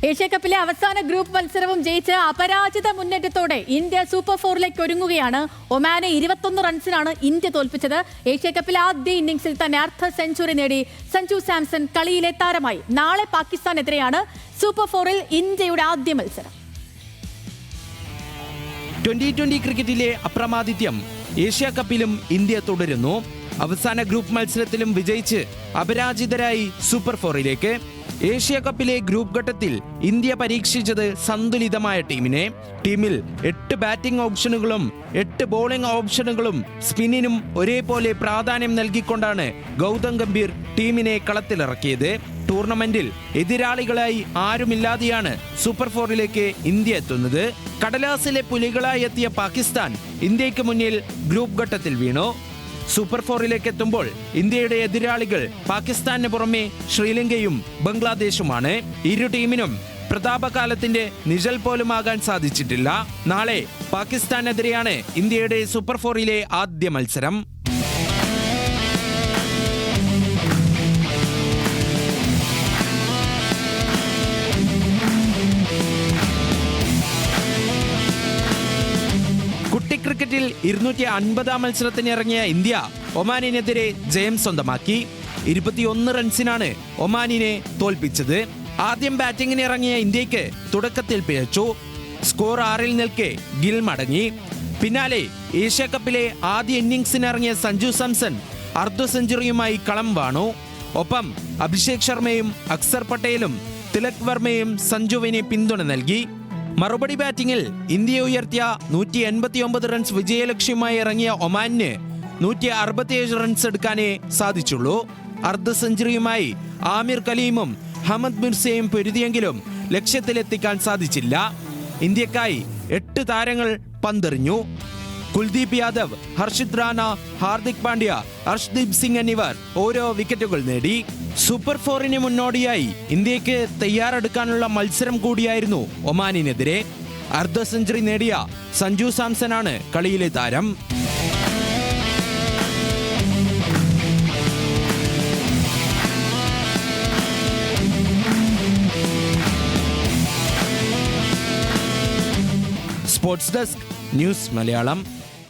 Asia കപ്പിലെ അവസാന group മത്സരവും ജയിച്ച് അപരാജിത മുന്നേറ്റത്തോടെ ഇന്ത്യ സൂപ്പർ ഫോറിലേക്ക് ഒരുങ്ങുകയാണ്. ഒമാനെ 21 റൺസിനാണ് ഇന്ത്യ തോൽപ്പിച്ചത്. ഏഷ്യ കപ്പിലെ ആദ്യ ഇന്നിംഗ്സിൽ തന്നെ അർദ്ധ സെഞ്ചുറി നേടി സഞ്ജു സാംസൺ കളിയിലെ താരമായി. നാളെ പാകിസ്ഥാനെതിരെയാണ് സൂപ്പർ ഫോറിൽ ഇന്ത്യയുടെ ആദ്യ മത്സരം. T20 ക്രിക്കറ്റിലെ അപ്രമാദിത്യം ഏഷ്യ കപ്പിലും ഇന്ത്യ തുടരുന്നു. അവസാന ഗ്രൂപ്പ് മത്സരത്തിലും വിജയിച്ച് അപരാജിതരായി സൂപ്പർ ഫോറിലേക്ക്. ഏഷ്യ കപ്പിലെ ഗ്രൂപ്പ് ഘട്ടത്തിൽ ഇന്ത്യ പരീക്ഷിച്ചത് സന്തുലിതമായ ടീമിനെ. ടീമിൽ 8 ബാറ്റിംഗ് ഓപ്ഷനുകളും 8 ബോളിംഗ് ഓപ്ഷനുകളും സ്പിന്നിനും ഒരേപോലെ പ്രാധാന്യം നൽകിക്കൊണ്ടാണ് ഗൗതം ഗംഭീർ ടീമിനെ കളത്തിലിറക്കിയത്. ടൂർണമെന്റിൽ എതിരാളികളായി ആരുമില്ലാതെയാണ് സൂപ്പർ ഫോറിലേക്ക് ഇന്ത്യ എത്തുന്നത്. കടലാസിലെ പുലികളായി എത്തിയ പാകിസ്ഥാൻ ഇന്ത്യക്ക് മുന്നിൽ ഗ്രൂപ്പ് ഘട്ടത്തിൽ വീണു. സൂപ്പർ ഫോറിലേക്ക് എത്തുമ്പോൾ ഇന്ത്യയുടെ എതിരാളികൾ പാകിസ്ഥാന് പുറമെ ശ്രീലങ്കയും ബംഗ്ലാദേശുമാണ്. ഇരു ടീമിനും പ്രതാപകാലത്തിന്റെ നിഴൽ പോലും ആകാൻ സാധിച്ചിട്ടില്ല. നാളെ പാകിസ്ഥാനെതിരെയാണ് ഇന്ത്യയുടെ സൂപ്പർ ഫോറിലെ ആദ്യ മത്സരം. കുട്ടി ക്രിക്കറ്റിൽ 250 മത്സരത്തിന് ഇറങ്ങിയ ഇന്ത്യ ഒമാനിനെതിരെ ജയം സ്വന്തമാക്കി. 21 റൺസിനാണ് ഒമാനിനെ തോൽപ്പിച്ചത്. ആദ്യം ബാറ്റിംഗിന് ഇറങ്ങിയ ഇന്ത്യക്ക് തുടക്കത്തിൽ പിഴച്ചു. സ്കോർ 6-ൽ നിൽക്കെ ഗിൽ മടങ്ങി. പിന്നാലെ ഏഷ്യ കപ്പിലെ ആദ്യ ഇന്നിംഗ്സിനിറങ്ങിയ സഞ്ജു സാംസൺ അർദ്ധ സെഞ്ചുറിയുമായി കളം വാണു. ഒപ്പം അഭിഷേക് ശർമ്മയും അക്സർ പട്ടേലും തിലക് വർമ്മയും സഞ്ജുവിന് പിന്തുണ നൽകി. മറുപടി ബാറ്റിംഗിൽ ഇന്ത്യ ഉയർത്തിയ 189 റൺസ് വിജയലക്ഷ്യമായി ഇറങ്ങിയ ഒമാനിന് 167 റൺസ് എടുക്കാനേ സാധിച്ചുള്ളൂ. അർദ്ധ സെഞ്ചുറിയുമായി ആമിർ കലീമും ഹമദ് മിർസയും പൊരുതിയെങ്കിലും ലക്ഷ്യത്തിലെത്തിക്കാൻ സാധിച്ചില്ല. ഇന്ത്യക്കായി 8 താരങ്ങൾ പന്തെറിഞ്ഞു. കുൽദീപ് യാദവ്, ഹർഷിത് റാണ, ഹാർദിക് പാണ്ഡ്യ, ഹർഷ്ദീപ് സിംഗ് എന്നിവർ ഓരോ വിക്കറ്റുകൾ നേടി. സൂപ്പർ ഫോറിന് മുന്നോടിയായി ഇന്ത്യക്ക് തയ്യാറെടുക്കാനുള്ള മത്സരം കൂടിയായിരുന്നു ഒമാനിനെതിരെ. അർദ്ധ സെഞ്ചുറി നേടിയ സഞ്ജു സാംസണാണ് കളിയിലെ താരം. Sports desk, news Malayalam.